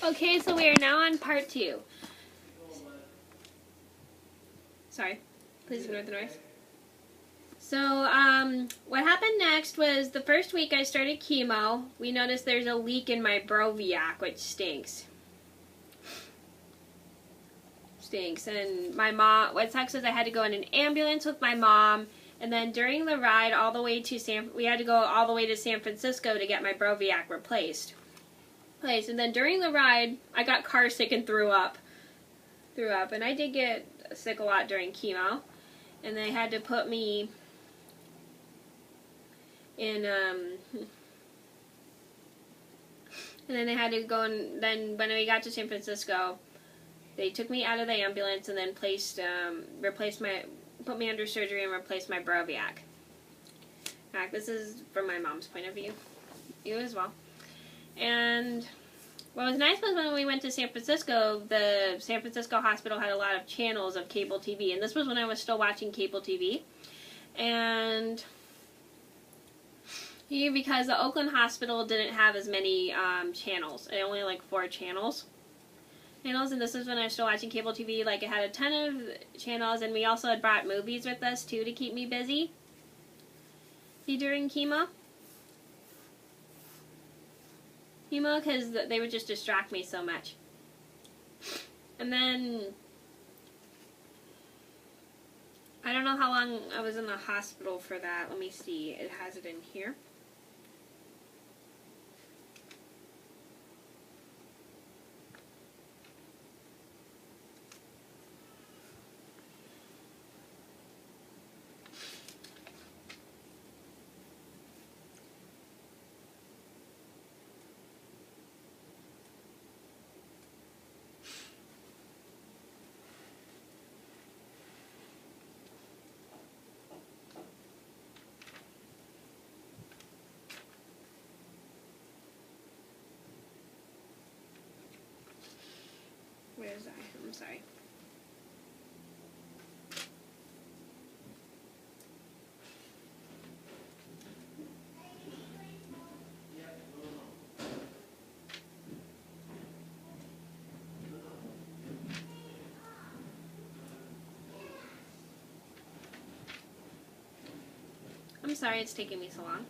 Okay, so we are now on part 2. Sorry, please ignore the noise. So, what happened next was the first week I started chemo, we noticed there's a leak in my Broviac, which stinks. And my mom, what sucks is I had to go in an ambulance with my mom, and then during the ride all the way to we had to go all the way to San Francisco to get my Broviac replaced. And then during the ride, I got car sick and threw up. And I did get sick a lot during chemo. And they had to put me in, and then they had to go, and then when we got to San Francisco, they took me out of the ambulance and then put me under surgery and replaced my Broviac. This is from my mom's point of view. You as well. And what was nice was when we went to San Francisco, the San Francisco hospital had a lot of channels of cable TV. And this was when I was still watching cable TV. And because the Oakland hospital didn't have as many channels. It only had like 4 channels. And this is when I was still watching cable TV. Like, it had a ton of channels. And we also had brought movies with us, too, to keep me busy during chemo. Because they would just distract me so much. And then, I don't know how long I was in the hospital for that. Let me see. It has it in here. Where is that? I'm sorry. I'm sorry it's taking me so long.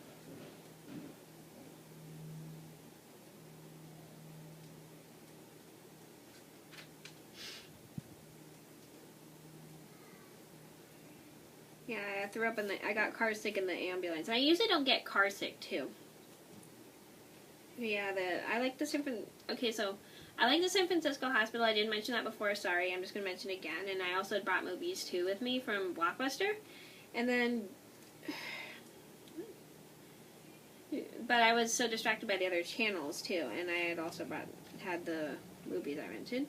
Yeah, I threw up I got car sick in the ambulance. And I usually don't get car sick too. Yeah, I like the San Francisco hospital. I didn't mention that before, sorry. I'm just going to mention it again. And I also brought movies too with me from Blockbuster. And then, but I was so distracted by the other channels too. And I had also had the movies I mentioned.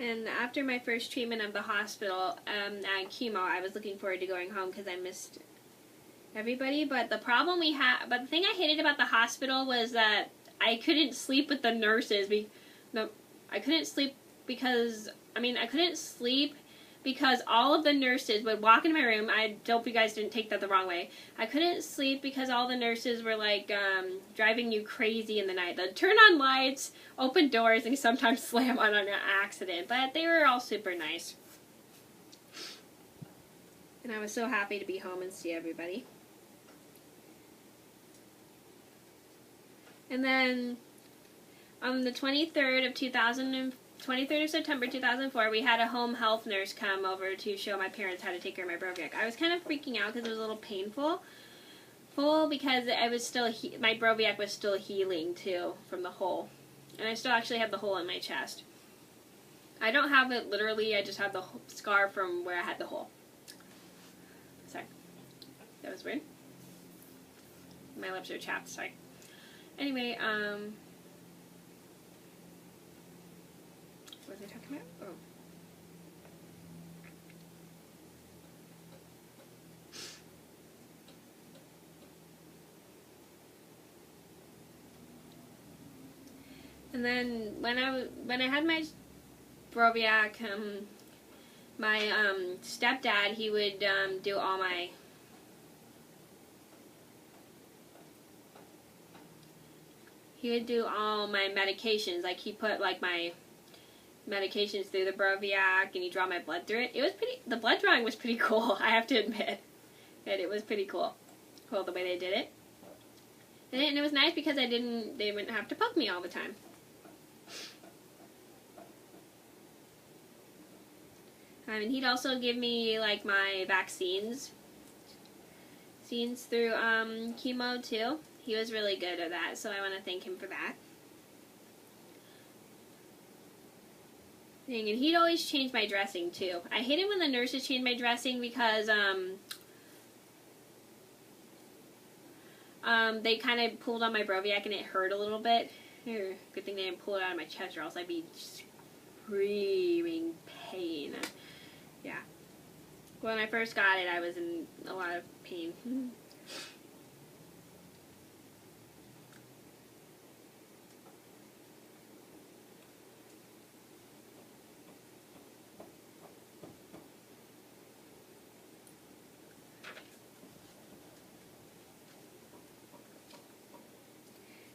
And after my first treatment of the hospital and chemo, I was looking forward to going home because I missed everybody. But the thing I hated about the hospital was that I couldn't sleep with the nurses. I couldn't sleep because all of the nurses would walk into my room. I hope you guys didn't take that the wrong way. I couldn't sleep because all the nurses were like driving you crazy in the night. They'd turn on lights, open doors, and sometimes slam on an accident. But they were all super nice. And I was so happy to be home and see everybody. And then on the 23rd of September 2004, we had a home health nurse come over to show my parents how to take care of my Broviac. I was kind of freaking out because it was a little painful because my Broviac was still healing too from the hole. And I still actually have the hole in my chest. I don't have it literally, I just have the scar from where I had the hole. Sorry. That was weird. My lips are chapped, sorry. Anyway, what was I talking about? Oh. And then when I had my Broviac, my stepdad, he would do all my medications. Like, he put like my medications through the Broviac, and he draw my blood through it. It was the blood drawing was pretty cool, I have to admit. That it was pretty cool the way they did it. And it was nice because they wouldn't have to poke me all the time. And he'd also give me like my vaccines through chemo too. He was really good at that, so I want to thank him for that. And he'd always change my dressing too. I hated when the nurses changed my dressing because they kind of pulled on my Broviac and it hurt a little bit. Good thing they didn't pull it out of my chest, or else I'd be screaming pain. Yeah. When I first got it, I was in a lot of pain.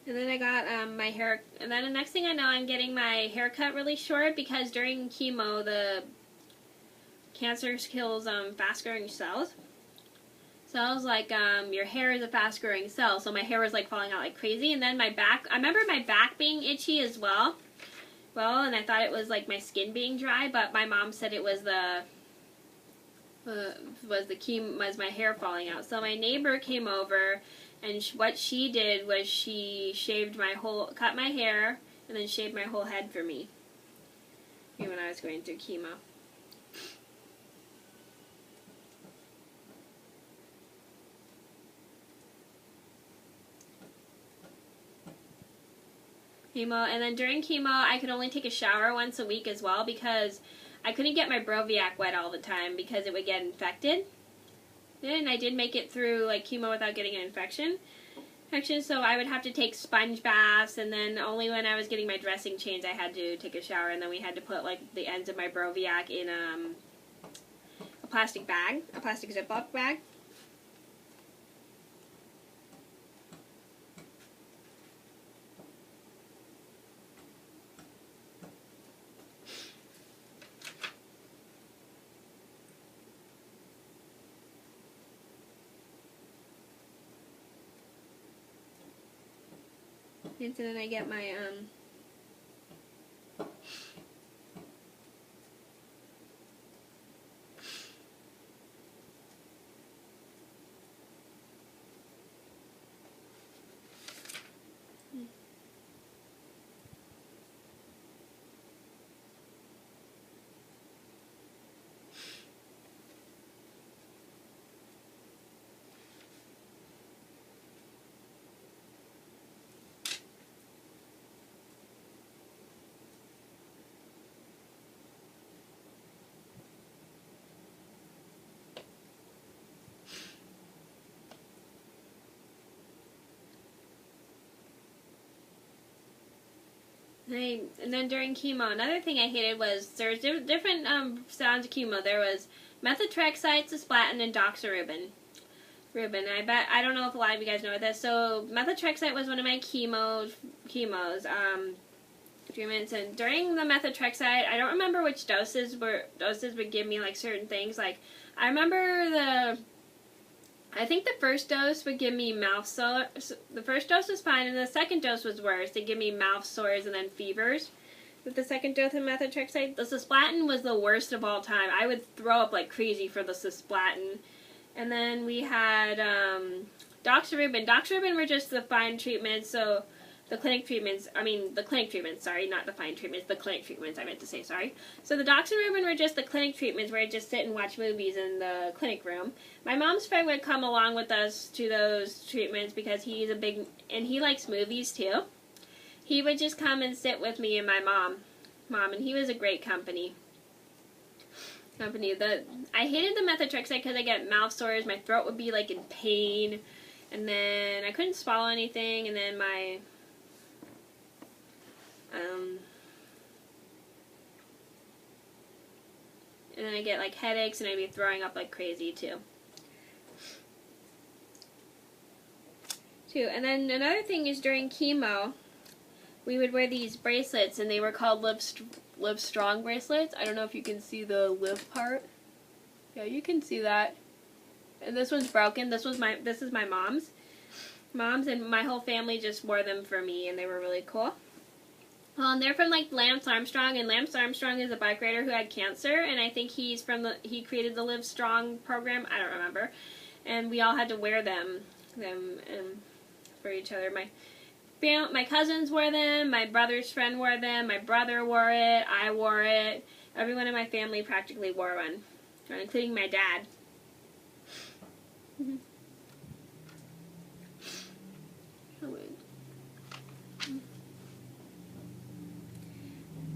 And then I got my hair, and then the next thing I know, I'm getting my hair cut really short because during chemo, the cancer kills fast-growing cells. Cells like your hair is a fast-growing cell, so my hair was like falling out like crazy. And then my back, I remember my back being itchy as well. And I thought it was like my skin being dry, but my mom said it was was my hair falling out. So my neighbor came over, and what she did was she cut my hair, and then shaved my whole head for me when I was going through chemo. And then during chemo, I could only take a shower once a week as well because I couldn't get my Broviac wet all the time because it would get infected. And I did make it through like chemo without getting an infection, so I would have to take sponge baths, and then only when I was getting my dressing changed I had to take a shower, and then we had to put like the ends of my Broviac in a plastic Ziploc bag. And so then I get my and then during chemo, another thing I hated was there was different sounds of chemo. There was methotrexate, cisplatin, and doxorubin. I don't know if a lot of you guys know what this. So methotrexate was one of my treatments, and during the methotrexate, I don't remember which doses would give me like certain things. Like I remember I think the first dose would give me mouth sores. The first dose was fine, and the second dose was worse. They give me mouth sores and then fevers with the second dose of methotrexate. The cisplatin was the worst of all time. I would throw up like crazy for the cisplatin. And then we had doxorubin. Doxorubin were just the fine treatments, so the clinic treatments, sorry, not the fine treatments, the clinic treatments, I meant to say, sorry. So the doxorubin were just the clinic treatments where I just sit and watch movies in the clinic room. My mom's friend would come along with us to those treatments because and he likes movies too. He would just come and sit with me and my mom, and he was a great company. I hated the methotrexate because I get mouth sores, my throat would be like in pain, and then I couldn't swallow anything, and then And then I get like headaches and I'd be throwing up like crazy too. And then another thing is during chemo, we would wear these bracelets, and they were called Live Strong bracelets. I don't know if you can see the live part. Yeah, you can see that. And this one's broken. This is my mom's. And my whole family just wore them for me, and they were really cool. Well, and they're from like Lance Armstrong, and Lance Armstrong is a bike rider who had cancer, and I think he created the Live Strong program. I don't remember. And we all had to wear them for each other. My cousins wore them, my brother's friend wore them, my brother wore it, I wore it. Everyone in my family practically wore one, including my dad.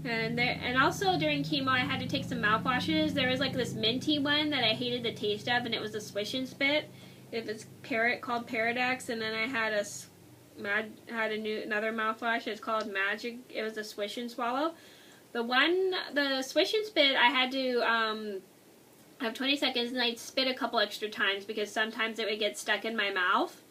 And also during chemo I had to take some mouthwashes. There was like this minty one that I hated the taste of, and it was a Swish and Spit. It was called Paradox, and then I had another mouthwash. It's called Magic. It was a Swish and Swallow. The Swish and Spit, I had to have 20 seconds, and I'd spit a couple extra times because sometimes it would get stuck in my mouth.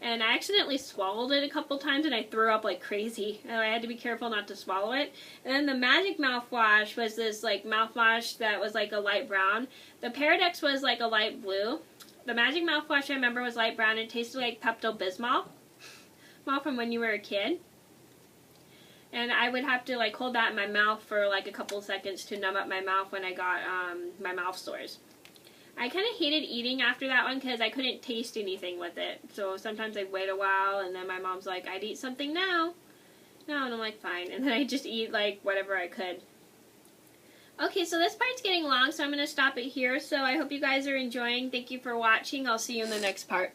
And I accidentally swallowed it a couple times, and I threw up like crazy. And I had to be careful not to swallow it. And then the Magic mouthwash was this like mouthwash that was like a light brown. The Paradox was like a light blue. The Magic mouthwash I remember was light brown and tasted like Pepto-Bismol from when you were a kid. And I would have to like hold that in my mouth for like a couple seconds to numb up my mouth when I got my mouth sores. I kind of hated eating after that one because I couldn't taste anything with it. So sometimes I'd wait a while, and then my mom's like, I'd eat something now. No, and I'm like, fine. And then I just eat like whatever I could. Okay, so this part's getting long, so I'm going to stop it here. So I hope you guys are enjoying. Thank you for watching. I'll see you in the next part.